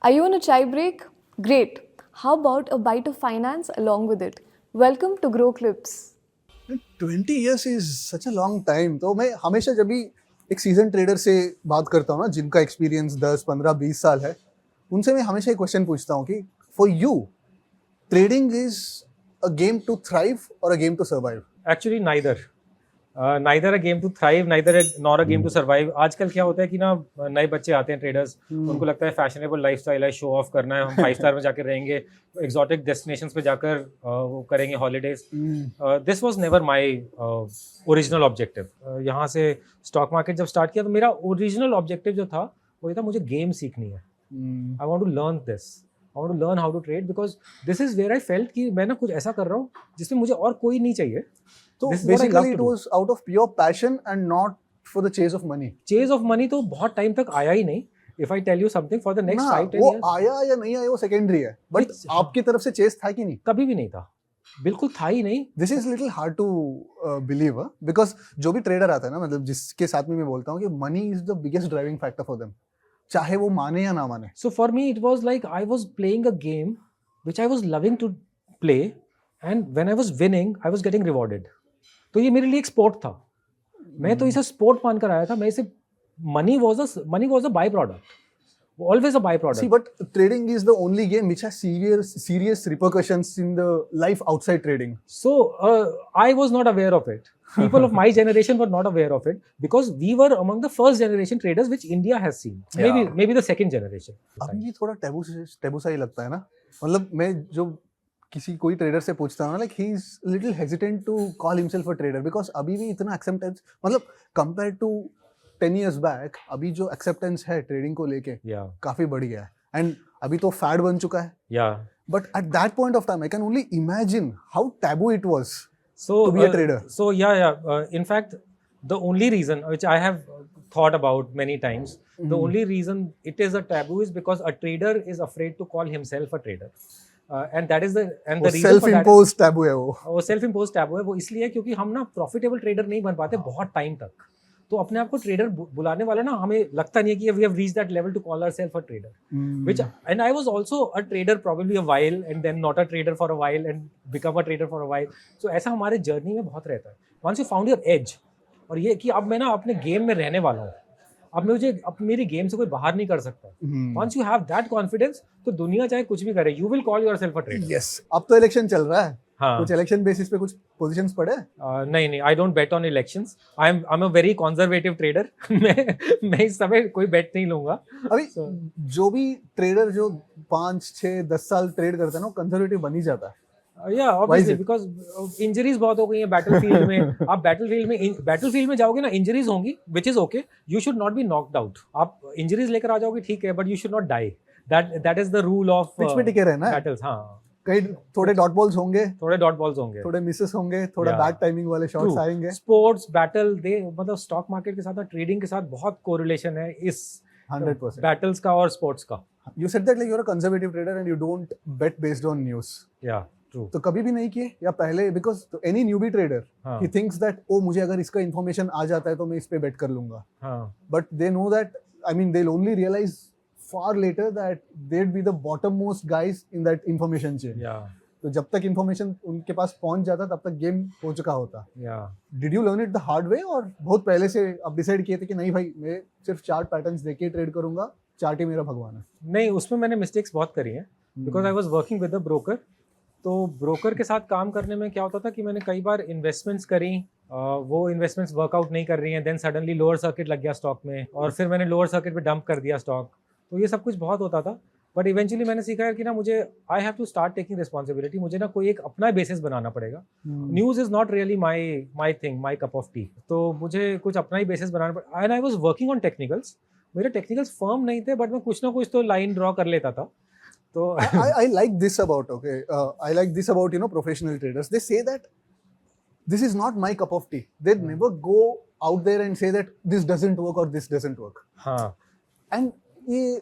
Are you on a chai break? Great. How about a bite of finance along with it? Welcome to Grow Clips. 20 years is such a long time. तो मैं हमेशा जब भी एक season trader से बात करता हूँ ना, जिनका एक्सपीरियंस 10, 15, 20 साल है, उनसे मैं हमेशा एक क्वेश्चन पूछता हूँ कि for you trading is a game to thrive और a game to survive? Actually neither a game to thrive neither nor a game to survive. आजकल क्या होता है कि ना नए बच्चे आते हैं ट्रेडर्स, उनको लगता है फैशनेबल लाइफस्टाइल है, शो ऑफ करना है, हम 5 स्टार में जाकर रहेंगे, एक्सोटिक डेस्टिनेशंस पे जाकर वो करेंगे holidays. This was never my original objective. यहाँ से स्टॉक मार्केट जब स्टार्ट किया तो मेरा ओरिजिनल ऑब्जेक्टिव जो था वो ये था, मुझे गेम सीखनी है. I want to learn this, I want to learn how to trade because this is where I felt कि मैं ना कुछ ऐसा कर रहा हूँ जिसमें मुझे और कोई नहीं चाहिए. तो basically it was out of pure passion and not for the chase of money. Chase of money तो बहुत टाइम तक आया ही नहीं. If I tell you something for the next 5-10 वो years, आया या नहीं आया वो सेकेंडरी है, बट आपकी तरफ से चेस था कि नहीं? कभी भी नहीं था, बिल्कुल था ही नहीं. This is little hard to believe, because जो भी ट्रेडर आता है ना, मतलब जिसके साथ में मैं बोलता हूँ कि money is the biggest driving factor for them, चाहे वो माने या ना माने. So for me it was like I was playing a game which I was loving to play, and when I was winning I was getting rewarded. तो ये मेरे लिए एक स्पोर्ट था. मैं तो इसे स्पोर्ट मानकर आया था. मैं इसे money was a by product, always a by product. See, but trading is the only game which has serious repercussions in the life outside trading. So I was not aware of it. People of my generation were not aware of it because we were among the first generation traders which India has seen. Maybe the second generation. अब ये थोड़ा taboo सा ही लगता है ना. मतलब मैं जो कोई ट्रेडर से पूछता हूँ ना, like he is little hesitant to call himself a trader, because अभी भी इतना एक्सेप्टेंस, मतलब कंपेयर टू 10 years बैक अभी जो एक्सेप्टेंस है ट्रेडिंग को लेके काफी बढ़ गया है. एंड अभी तो फैड बन चुका है. But at that point of time I can only imagine how taboo it was to be a trader. So in fact the only reason which I have thought about many times, the only reason it is a taboo is because a trader is afraid to call himself a trader. And that is the reason self imposed taboo है वो self imposed taboo है. वो इसलिए क्योंकि हम ना profitable trader नहीं बन पाते बहुत टाइम तक. तो अपने आप को ट्रेडर बुलाने वाला ना, हमें लगता नहीं है कि we have reached that level to call ourselves a trader. Which, and I was also a trader probably a while and then not a trader for a while and become a trader for a while. So ऐसा हमारे journey में बहुत रहता है. Once you found your edge, और ये कि अब मैं ना अपने गेम में रहने वाला हूँ, अब मेरी गेम से कोई बाहर नहीं कर सकता. Once you have that confidence, तो दुनिया चाहे कुछ भी करे, you will call yourself a trader. Yes. अब तो इलेक्शन चल रहा है. हाँ. कुछ इलेक्शन बेसिस पे कुछ पोजीशंस पड़े? नहीं, I don't bet on elections. I am a very conservative trader. मैं इस समय कोई बेट नहीं लूंगा. अभी जो भी ट्रेडर जो 5, 6, 10 साल ट्रेड करता है ना, वो कंजर्वेटिव बन ही जाता है. या ऑब्वियसली बिकॉज इंजरीज बहुत हो गई हैं बैटलफील्ड में. आप बैटलफील्ड में जाओगे ना, इंजरीज होंगी, which is okay. You should not be knocked out. आप इंजरीज लेकर आ जाओगे ठीक है, but you should not die. That is the rule of pitch पे टिके रहना है. बैटल्स. हाँ, कहीं थोड़े डॉट बॉल्स होंगे, थोड़े मिसेस होंगे, थोड़ा बैक टाइमिंग वाले शॉट्स आएंगे. स्पोर्ट्स बैटल मतलब स्टॉक मार्केट के साथ, ट्रेडिंग के साथ बहुत कोरिलेशन है इस 100% बैटल्स का और स्पोर्ट्स का. You said that like you're a conservative trader and you don't bet based on news. Yeah, true. तो कभी भी नहीं किए या पहले? Because any newbie trader he thinks that मुझे अगर इसका information आ जाता है तो मैं इस पे bet कर लूंगा. But they know that, I mean, they'll only realize far later that they'd be the bottommost guys in that information chain. तो जब तक information उनके पास पहुंच जाता तब तक गेम हो चुका होता. Did you learn it the hard way और बहुत पहले से अब डिसाइड किए थे कि नहीं भाई, मैं सिर्फ चार्ट पैटर्न्स देख के ट्रेड करूंगा, चार्ट ही मेरा भगवान है? नहीं, उसमें मैंने मिस्टेक्स बहुत करी हैं. Because I was working with a broker. तो ब्रोकर के साथ काम करने में क्या होता था कि मैंने कई बार इन्वेस्टमेंट्स करी, वो इन्वेस्टमेंट्स वर्कआउट नहीं कर रही हैं, देन सडनली लोअर सर्किट लग गया स्टॉक में, और फिर मैंने लोअर सर्किट पे डंप कर दिया स्टॉक. तो ये सब कुछ बहुत होता था. बट इवेंचुअली मैंने सीखा है कि ना, मुझे I have to start taking responsibility. मुझे ना कोई एक अपना बेसिस बनाना पड़ेगा. News is not really my thing, my cup of tea. तो मुझे कुछ अपना ही बेसिस बनाना पड़ा. And I was working on technicals. मेरे टेक्निकल्स फर्म नहीं थे, बट मैं कुछ ना कुछ तो लाइन ड्रॉ कर लेता था. तो I like this about I like this about professional traders. They say that this is not my cup of tea. They never go out there and say that this doesn't work or this doesn't work. हाँ. And ये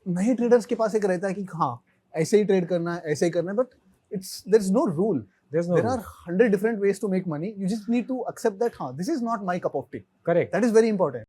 नए traders के पास एक रहता है कि हाँ, ऐसे ही ट्रेड करना है, ऐसे ही करना है, but there is no rule. There are 100 different ways to make money. You just need to accept that this is not my cup of tea. Correct. That is very important.